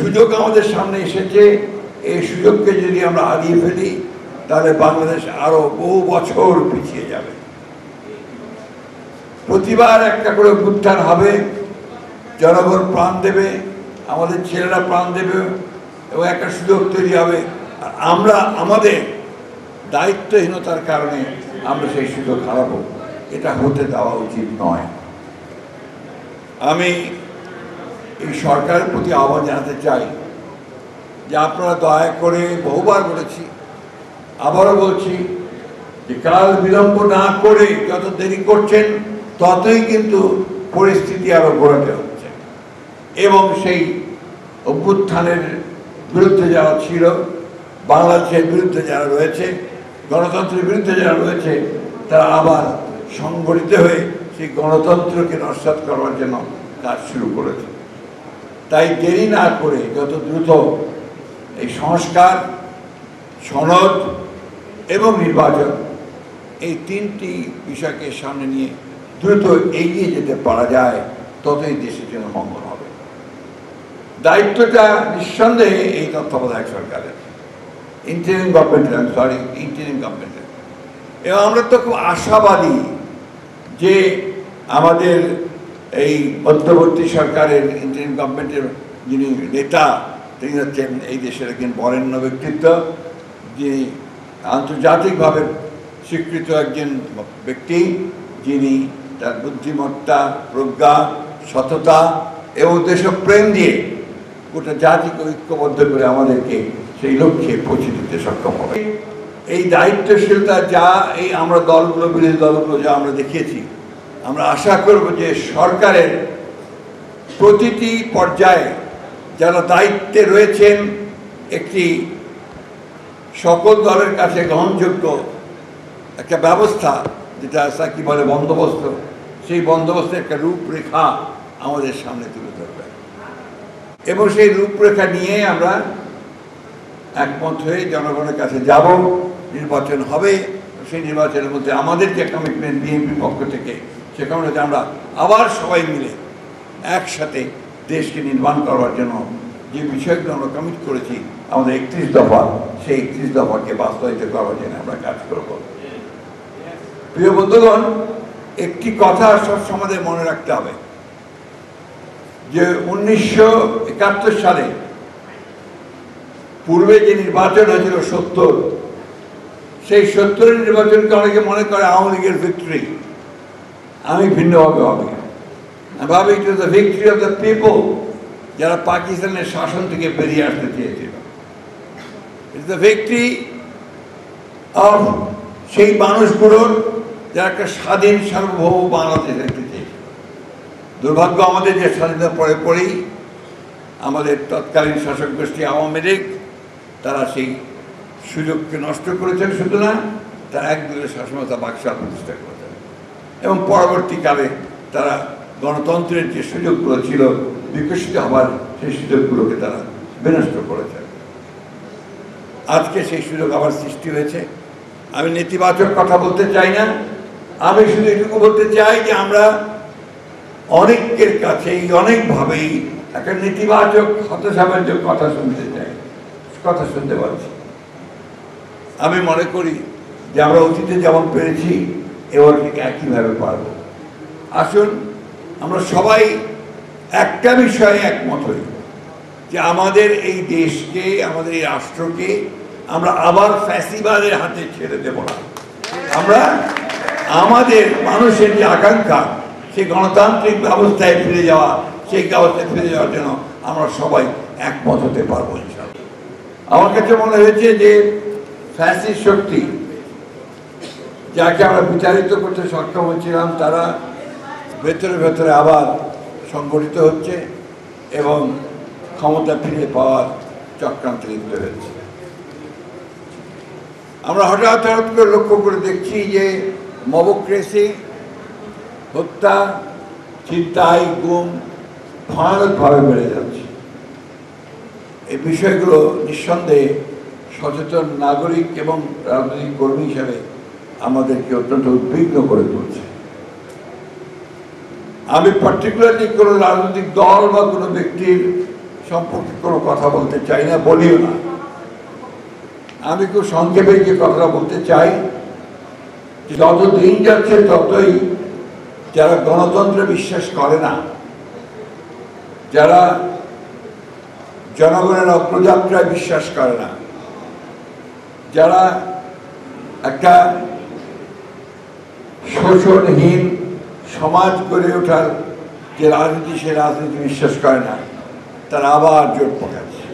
সুযোগ আমাদের সামনে এসেছে, এই সুযোগকে যদি আমরা হারিয়ে ফেলি তাহলে বাংলাদেশ আরো বহু বছর পিছিয়ে যাবে। প্রতিবার একটা করে উত্থান হবে, জনগণ প্রাণ দেবে, আমাদের ছেলেরা প্রাণ দেবে এবং একটা সুযোগ তৈরি হবে। আর আমরা আমাদের দায়িত্বহীনতার কারণে আমরা সেই সুযোগ হারাবো, এটা হতে দেওয়া উচিত নয়। আমি এই সরকারের প্রতি আহ্বান জানাতে চাই যে আপনারা দয়া করে, বহুবার বলেছি আবারও বলছি, যে কাল বিলম্ব না করে যত দেরি করছেন ততই কিন্তু পরিস্থিতি আরো ঘোরাতে হচ্ছে। এবং সেই অভ্যুত্থানের বিরুদ্ধে যারা ছিল, বাংলাদেশের বিরুদ্ধে যারা রয়েছে, গণতন্ত্রের বিরুদ্ধে যারা রয়েছে, তারা আবার সংগঠিত হয়ে সেই গণতন্ত্রকে নস্যাৎ করার জন্য কাজ শুরু করেছে। তাই দেরি না করে যত দ্রুত এই সংস্কার, সনদ এবং নির্বাচন, এই তিনটি বিষয়কে সামনে নিয়ে দ্রুত এগিয়ে যেতে পারা যায়, ততই দেশের জন্য মঙ্গল হবে। দায়িত্বটা নিঃসন্দেহে এই তত্ত্বাবধায়ক সরকারের, ইন্টারিম গভর্নমেন্টের। এবং আমরা তো খুব আশাবাদী যে আমাদের এই মধ্যবর্তী সরকারের, ইন্টারিম গভর্নমেন্টের যিনি নেতা, তিনি হচ্ছেন এই দেশের একজন বরেণ্য ব্যক্তিত্ব, যিনি আন্তর্জাতিকভাবে স্বীকৃত একজন ব্যক্তি, যিনি তার বুদ্ধিমত্তা, প্রজ্ঞা, সততা এবং দেশপ্রেম দিয়ে গোটা জাতিকে ঐক্যবদ্ধ করে আমাদেরকে সেই লক্ষ্যে পৌঁছে দিতে সক্ষম হবে। এই দায়িত্বশীলতা যা এই আমরা দলগুলো, বিরোধী দলগুলো যা আমরা দেখিয়েছি, আমরা আশা করব যে সরকারের প্রতিটি পর্যায়ে যারা দায়িত্বে রয়েছেন একটি সকল দলের কাছে গ্রহণযোগ্য একটা ব্যবস্থা, যেটা কি বলে বন্দোবস্ত, সেই বন্দোবস্তের একটা রূপরেখা আমাদের সামনে তুলে ধরবে এবং সেই রূপরেখা নিয়ে আমরা একমত হয়ে জনগণের কাছে যাব। নির্বাচন হবে, সেই নির্বাচনের মধ্যে আমাদের যে কমিটমেন্ট বিএনপির পক্ষ থেকে, সেখানে আমরা আবার সবাই মিলে একসাথে দেশকে নির্মাণ করবার জন্য যে বিষয়গুলো আমরা কমিট করেছি, আমাদের 31 দফা, সেই 31 দফাকে বাস্তবায়িত করবার জন্য আমরা কাজ করব। প্রিয় বন্ধুগণ, একটি কথা সবসময় আমাদের মনে রাখতে হবে যে 1971 সালে পূর্বে যে নির্বাচন হয়েছিল 70, সেই 70-এর নির্বাচনকে অনেকে মনে করে আওয়ামী লীগের ভিক্টরি। আমি ভিন্নভাবে ভাবি। আমি ভাবি it was the victory of the people, যারা পাকিস্তানের শাসন থেকে বেরিয়ে আসতে চেয়েছিল। ইটস দ্য ভিক্টরি অফ সেই মানুষগুলোর যারা একটা স্বাধীন সার্বভৌম বাংলাদেশ দেখতে চেয়েছিল। দুর্ভাগ্য আমাদের যে স্বাধীনতা পরেই আমাদের তৎকালীন শাসক গোষ্ঠী আওয়ামী লীগ, তারা সেই সুযোগকে নষ্ট করেছেন। শুধু না, তারা একদলের শাসনতা বাকশাল প্রতিষ্ঠা করেছেন এবং পরবর্তীকালে তারা গণতন্ত্রের যে সুযোগগুলো ছিল বিকশিত হবার, সেই সুযোগগুলোকে তারা বিনষ্ট করেছেন। আজকে সেই সুযোগ আবার সৃষ্টি হয়েছে। আমি নেতিবাচক কথা বলতে চাই না, আমি শুধু এটুকু বলতে চাই যে আমরা অনেকের কাছেই অনেকভাবেই একটা নেতিবাচক, হতাশাব্যঞ্জক কথা শুনতে পাচ্ছি। আমি মনে করি যে আমরা অতীতে যেমন পেরেছি এবার ঠিক একইভাবে পারব। আসুন আমরা সবাই একটা বিষয়ে একমত হই যে আমাদের এই দেশকে, আমাদের এই রাষ্ট্রকে আমরা আবার ফ্যাসিবাদের হাতে ছেড়ে দেব না। আমরা আমাদের মানুষের যে আকাঙ্ক্ষা, সেই গণতান্ত্রিক ব্যবস্থায় ফিরে যাওয়া, সেই ব্যবস্থায় ফিরে যাওয়ার জন্য আমরা সবাই একমত হতে পারবো ইনশাআল্লাহ। আমার কাছে মনে হয়েছে যে ফ্যাসিস্ট শক্তি যাকে আমরা বিচারিত করতে সক্ষম হচ্ছিলাম, তারা ভেতরে ভেতরে আবার সংগঠিত হচ্ছে এবং ক্ষমতা ফিরে পাওয়ার চক্রান্তে লিপ্ত হচ্ছে। আমরা হঠাৎ করে লক্ষ্য করে দেখছি যে মবক্রেসি, হত্যা, ছিনতাই, গুম ভয়ানকভাবে বেড়ে যাচ্ছে। এই বিষয়গুলো নিঃসন্দেহে সচেতন নাগরিক এবং রাজনৈতিক কর্মী হিসাবে আমাদেরকে অত্যন্ত উদ্বিগ্ন করে তুলছে। আমি পার্টিকুলারলি কোনো রাজনৈতিক দল বা কোনো ব্যক্তির সম্পর্কে কোনো কথা বলতে চাই না, বলিও না। আমি খুব সংক্ষেপে যে কথাটা বলতে চাই, যত দিন যাচ্ছে ততই যারা গণতন্ত্রে বিশ্বাস করে না, যারা জনগণের অগ্রযাত্রায় বিশ্বাস করে না, যারা একটা শোষণহীন সমাজ গড়ে ওঠার যে রাজনীতি, সে রাজনীতি বিশ্বাস করে না, তারা আবার জোট পাকাচ্ছে।